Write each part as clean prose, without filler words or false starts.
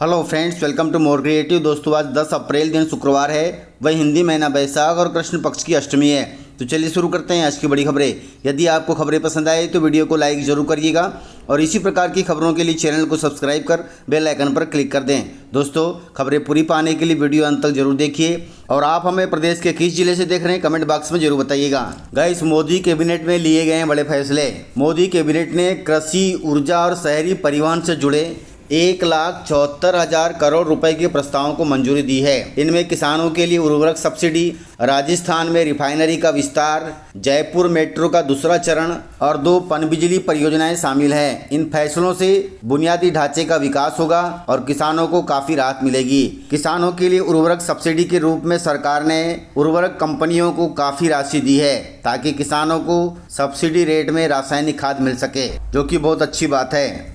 Hello friends, welcome to more creative. दोस्तों, आज 10 अप्रैल दिन शुक्रवार है, वही हिंदी महीना बैसाख और कृष्ण पक्ष की अष्टमी है। तो चलिए शुरू करते हैं आज की बड़ी खबरें। यदि आपको खबरें पसंद आए तो वीडियो को लाइक जरूर करिएगा और इसी प्रकार की खबरों के लिए चैनल को सब्सक्राइब कर बेल आइकन पर क्लिक कर दें। दोस्तों, खबरें पूरी पाने के लिए वीडियो अंत तक जरूर देखिए। और आप हमें प्रदेश के किस जिले से देख रहे हैं कमेंट बॉक्स में जरूर बताइएगा। गाइस, मोदी कैबिनेट में लिए गए बड़े फैसले। मोदी कैबिनेट ने कृषि, ऊर्जा और शहरी परिवहन से जुड़े 1,74,000 करोड़ रुपए के प्रस्तावों को मंजूरी दी है। इनमें किसानों के लिए उर्वरक सब्सिडी, राजस्थान में रिफाइनरी का विस्तार, जयपुर मेट्रो का दूसरा चरण और 2 पनबिजली परियोजनाएं शामिल हैं। इन फैसलों से बुनियादी ढांचे का विकास होगा और किसानों को काफ़ी राहत मिलेगी। किसानों के लिए उर्वरक सब्सिडी के रूप में सरकार ने उर्वरक कंपनियों को काफ़ी राशि दी है ताकि किसानों को सब्सिडी रेट में रासायनिक खाद मिल सके, जो कि बहुत अच्छी बात है।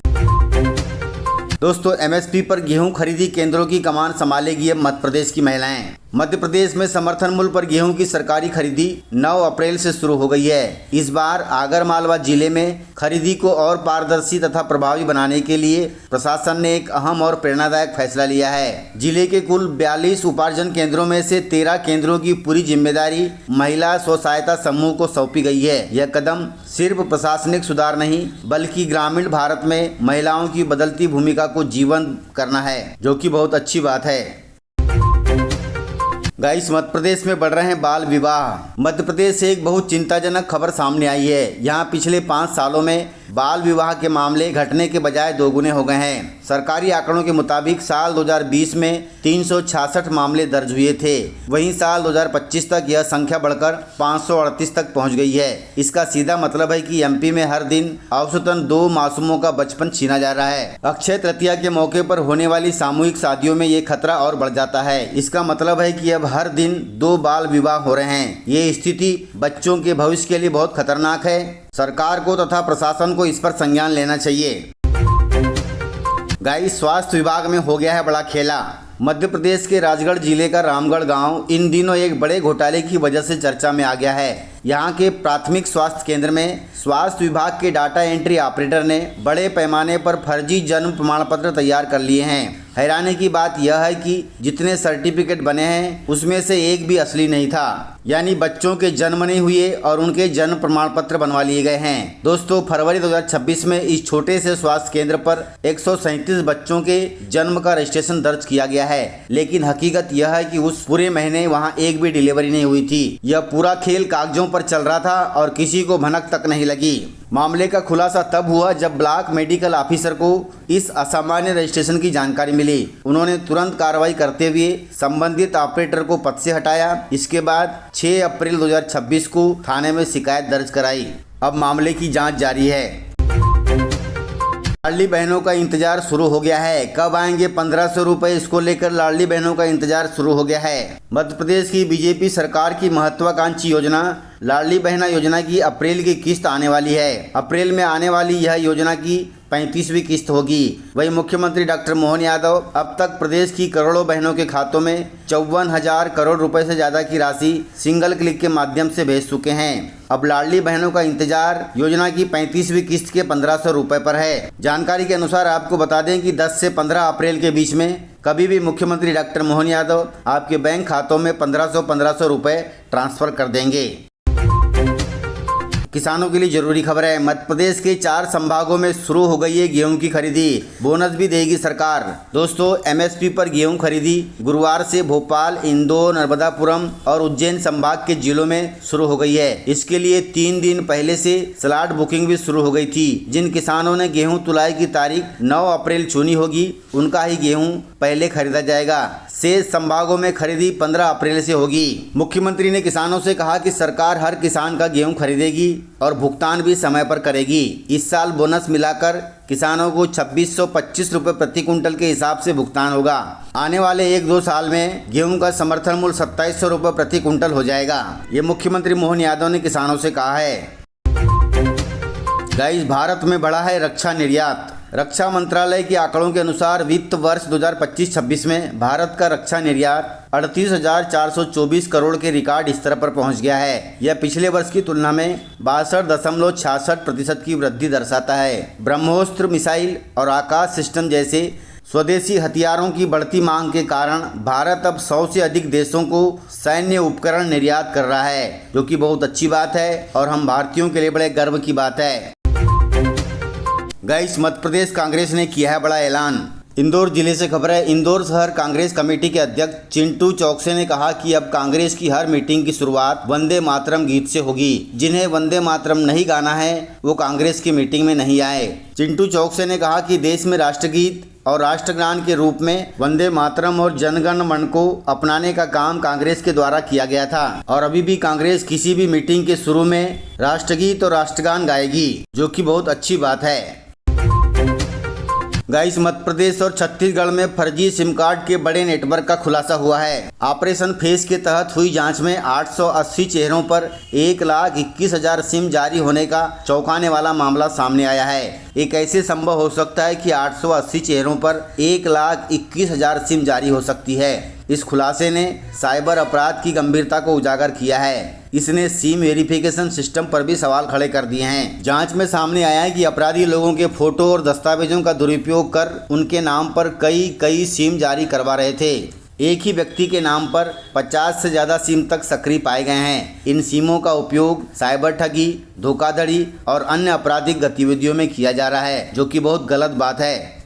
दोस्तों, एमएसपी पर गेहूं खरीदी केंद्रों की कमान संभालेगी अब मध्य प्रदेश की महिलाएं। मध्य प्रदेश में समर्थन मूल्य पर गेहूं की सरकारी खरीदी 9 अप्रैल से शुरू हो गई है। इस बार आगरमालवा जिले में खरीदी को और पारदर्शी तथा प्रभावी बनाने के लिए प्रशासन ने एक अहम और प्रेरणादायक फैसला लिया है। जिले के कुल 42 उपार्जन केंद्रों में से 13 केंद्रों की पूरी जिम्मेदारी महिला स्व सहायता समूह को सौंपी गई है। यह कदम सिर्फ प्रशासनिक सुधार नहीं बल्कि ग्रामीण भारत में महिलाओं की बदलती भूमिका को जीवंत करना है, जो कि बहुत अच्छी बात है। गाइस, मध्य प्रदेश में बढ़ रहे हैं बाल विवाह। मध्य प्रदेश से एक बहुत चिंताजनक खबर सामने आई है। यहाँ पिछले 5 सालों में बाल विवाह के मामले घटने के बजाय दोगुने हो गए हैं। सरकारी आंकड़ों के मुताबिक साल 2020 में 366 मामले दर्ज हुए थे। वहीं साल 2025 तक यह संख्या बढ़कर 538 तक पहुंच गई है। इसका सीधा मतलब है कि एमपी में हर दिन औसतन 2 मासूमों का बचपन छीना जा रहा है। अक्षय तृतीया के मौके पर होने वाली सामूहिक शादियों में ये खतरा और बढ़ जाता है। इसका मतलब है कि अब हर दिन 2 बाल विवाह हो रहे हैं। ये स्थिति बच्चों के भविष्य के लिए बहुत खतरनाक है। सरकार को तथा प्रशासन को इस पर संज्ञान लेना चाहिए। गाइस, स्वास्थ्य विभाग में हो गया है बड़ा खेला। मध्य प्रदेश के राजगढ़ जिले का रामगढ़ गांव इन दिनों एक बड़े घोटाले की वजह से चर्चा में आ गया है। यहाँ के प्राथमिक स्वास्थ्य केंद्र में स्वास्थ्य विभाग के डाटा एंट्री ऑपरेटर ने बड़े पैमाने पर फर्जी जन्म प्रमाण पत्र तैयार कर लिए हैं। हैरानी की बात यह है कि जितने सर्टिफिकेट बने हैं उसमें से एक भी असली नहीं था, यानी बच्चों के जन्म नहीं हुए और उनके जन्म प्रमाण पत्र बनवा लिए गए हैं। दोस्तों, फरवरी 2026 में इस छोटे से स्वास्थ्य केंद्र पर 137 बच्चों के जन्म का रजिस्ट्रेशन दर्ज किया गया है, लेकिन हकीकत यह है कि उस पूरे महीने वहां एक भी डिलीवरी नहीं हुई थी। यह पूरा खेल कागजों पर चल रहा था और किसी को भनक तक नहीं लगी। मामले का खुलासा तब हुआ जब ब्लॉक मेडिकल ऑफिसर को इस असामान्य रजिस्ट्रेशन की जानकारी मिली। उन्होंने तुरंत कार्रवाई करते हुए संबंधित ऑपरेटर को पद से हटाया। इसके बाद 6 अप्रैल 2026 को थाने में शिकायत दर्ज कराई। अब मामले की जांच जारी है। लाडली बहनों का इंतजार शुरू हो गया है। कब आएंगे 1500 रुपए, इसको लेकर लाडली बहनों का इंतजार शुरू हो गया है। मध्य प्रदेश की बीजेपी सरकार की महत्वाकांक्षी योजना लाडली बहना योजना की अप्रैल की किस्त आने वाली है। अप्रैल में आने वाली यह योजना की 35वीं किस्त होगी। वही मुख्यमंत्री डॉक्टर मोहन यादव अब तक प्रदेश की करोड़ों बहनों के खातों में 54,000 करोड़ रुपए से ज्यादा की राशि सिंगल क्लिक के माध्यम से भेज चुके हैं। अब लाडली बहनों का इंतजार योजना की 35वीं किस्त के 1500 रुपए पर है। जानकारी के अनुसार आपको बता दें कि 10 से 15 अप्रैल के बीच में कभी भी मुख्यमंत्री डॉक्टर मोहन यादव आपके बैंक खातों में 1500 रुपए ट्रांसफर कर देंगे। किसानों के लिए जरूरी खबर है। मध्य प्रदेश के 4 संभागों में शुरू हो गई है गेहूं की खरीदी। बोनस भी देगी सरकार। दोस्तों, एमएसपी पर गेहूं खरीदी गुरुवार से भोपाल, इंदौर, नर्मदापुरम और उज्जैन संभाग के जिलों में शुरू हो गई है। इसके लिए 3 दिन पहले से स्लॉट बुकिंग भी शुरू हो गई थी। जिन किसानों ने गेहूं तुलाई की तारीख 9 अप्रैल चुनी होगी उनका ही गेहूं पहले खरीदा जाएगा। शेष संभागों में खरीदी 15 अप्रैल से होगी। मुख्यमंत्री ने किसानों से कहा कि सरकार हर किसान का गेहूं खरीदेगी और भुगतान भी समय पर करेगी। इस साल बोनस मिलाकर किसानों को 2625 रुपये प्रति कुंटल के हिसाब से भुगतान होगा। आने वाले 1-2 साल में गेहूं का समर्थन मूल्य 2700 रुपये प्रति कुंटल हो जाएगा। ये मुख्यमंत्री मोहन यादव ने किसानों से कहा है। गाइस, भारत में बढ़ा है रक्षा निर्यात। रक्षा मंत्रालय के आंकड़ों के अनुसार वित्त वर्ष 2025-26 में भारत का रक्षा निर्यात 38,424 करोड़ के रिकॉर्ड स्तर पर पहुंच गया है। यह पिछले वर्ष की तुलना में 62.66% की वृद्धि दर्शाता है। ब्रह्मोस्त्र मिसाइल और आकाश सिस्टम जैसे स्वदेशी हथियारों की बढ़ती मांग के कारण भारत अब 100 से अधिक देशों को सैन्य उपकरण निर्यात कर रहा है, जो कि बहुत अच्छी बात है और हम भारतीयों के लिए बड़े गर्व की बात है। गाइस, मध्य प्रदेश कांग्रेस ने किया है बड़ा ऐलान। इंदौर जिले से खबर है। इंदौर शहर कांग्रेस कमेटी के अध्यक्ष चिंटू चौकसे ने कहा कि अब कांग्रेस की हर मीटिंग की शुरुआत वंदे मातरम गीत से होगी। जिन्हें वंदे मातरम नहीं गाना है वो कांग्रेस की मीटिंग में नहीं आए। चिंटू चौकसे ने कहा कि देश में राष्ट्रगीत और राष्ट्रगान के रूप में वंदे मातरम और जनगण मन को अपनाने का काम कांग्रेस के द्वारा किया गया था और अभी भी कांग्रेस किसी भी मीटिंग के शुरू में राष्ट्रगीत और राष्ट्रगान गाएगी, जो कि बहुत अच्छी बात है। गाइस, मध्य प्रदेश और छत्तीसगढ़ में फर्जी सिम कार्ड के बड़े नेटवर्क का खुलासा हुआ है। ऑपरेशन फेस के तहत हुई जांच में 880 चेहरों पर 1,21,000 सिम जारी होने का चौंकाने वाला मामला सामने आया है। ये कैसे संभव हो सकता है कि 880 चेहरों पर 1,21,000 सिम जारी हो सकती है? इस खुलासे ने साइबर अपराध की गंभीरता को उजागर किया है। इसने सिम वेरिफिकेशन सिस्टम पर भी सवाल खड़े कर दिए हैं। जांच में सामने आया है कि अपराधी लोगों के फोटो और दस्तावेजों का दुरुपयोग कर उनके नाम पर कई सिम जारी करवा रहे थे। एक ही व्यक्ति के नाम पर 50 से ज़्यादा सिम तक सक्रिय पाए गए हैं। इन सिमों का उपयोग साइबर ठगी, धोखाधड़ी और अन्य आपराधिक गतिविधियों में किया जा रहा है, जो कि बहुत गलत बात है।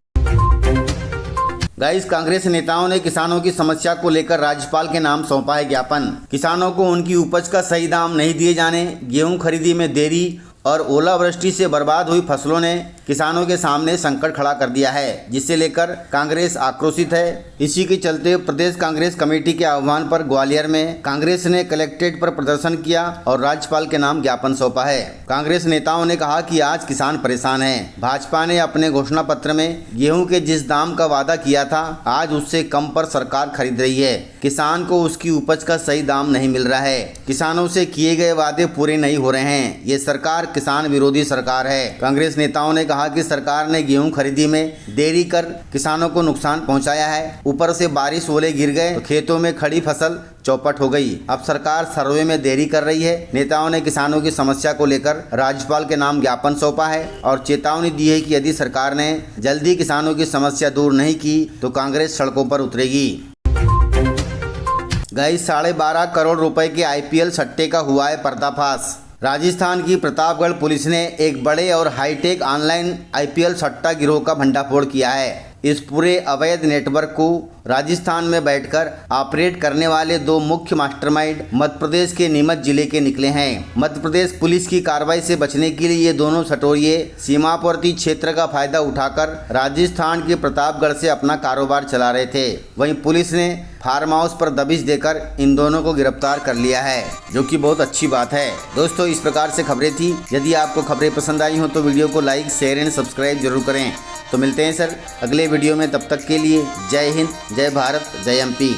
गाइस, कांग्रेस नेताओं ने किसानों की समस्या को लेकर राज्यपाल के नाम सौंपा है ज्ञापन। किसानों को उनकी उपज का सही दाम नहीं दिए जाने, गेहूं खरीदी में देरी और ओलावृष्टि से बर्बाद हुई फसलों ने किसानों के सामने संकट खड़ा कर दिया है, जिसे लेकर कांग्रेस आक्रोशित है। इसी के चलते प्रदेश कांग्रेस कमेटी के आह्वान पर ग्वालियर में कांग्रेस ने कलेक्ट्रेट पर प्रदर्शन किया और राज्यपाल के नाम ज्ञापन सौंपा है। कांग्रेस नेताओं ने कहा कि आज किसान परेशान हैं। भाजपा ने अपने घोषणा पत्र में गेहूं के जिस दाम का वादा किया था, आज उससे कम पर सरकार खरीद रही है। किसान को उसकी उपज का सही दाम नहीं मिल रहा है। किसानों से किए गए वादे पूरे नहीं हो रहे हैं। ये सरकार किसान विरोधी सरकार है। कांग्रेस नेताओं ने कहा कि सरकार ने गेहूं खरीदी में देरी कर किसानों को नुकसान पहुंचाया है। ऊपर से बारिश ओले गिर गए तो खेतों में खड़ी फसल चौपट हो गई। अब सरकार सर्वे में देरी कर रही है। नेताओं ने किसानों की समस्या को लेकर राज्यपाल के नाम ज्ञापन सौंपा है और चेतावनी दी है कि यदि सरकार ने जल्दी किसानों की समस्या दूर नहीं की तो कांग्रेस सड़कों पर उतरेगी। गाइस, 12.5 करोड़ रुपए के IPL सट्टे का हुआ है पर्दाफाश। राजस्थान की प्रतापगढ़ पुलिस ने एक बड़े और हाईटेक ऑनलाइन IPL सट्टा गिरोह का भंडाफोड़ किया है। इस पूरे अवैध नेटवर्क को राजस्थान में बैठकर ऑपरेट करने वाले 2 मुख्य मास्टरमाइंड मध्य प्रदेश के नीमच जिले के निकले हैं। मध्य प्रदेश पुलिस की कार्रवाई से बचने के लिए ये दोनों सटोरिये सीमावर्ती क्षेत्र का फायदा उठाकर राजस्थान के प्रतापगढ़ से अपना कारोबार चला रहे थे। वहीं पुलिस ने फार्म हाउस पर दबिश देकर इन दोनों को गिरफ्तार कर लिया है, जो कि बहुत अच्छी बात है। दोस्तों, इस प्रकार से खबरें थी। यदि आपको खबरें पसंद आई हो तो वीडियो को लाइक, शेयर एंड सब्सक्राइब जरूर करें। तो मिलते हैं सर अगले वीडियो में। तब तक के लिए जय हिंद, जय भारत, जय MP।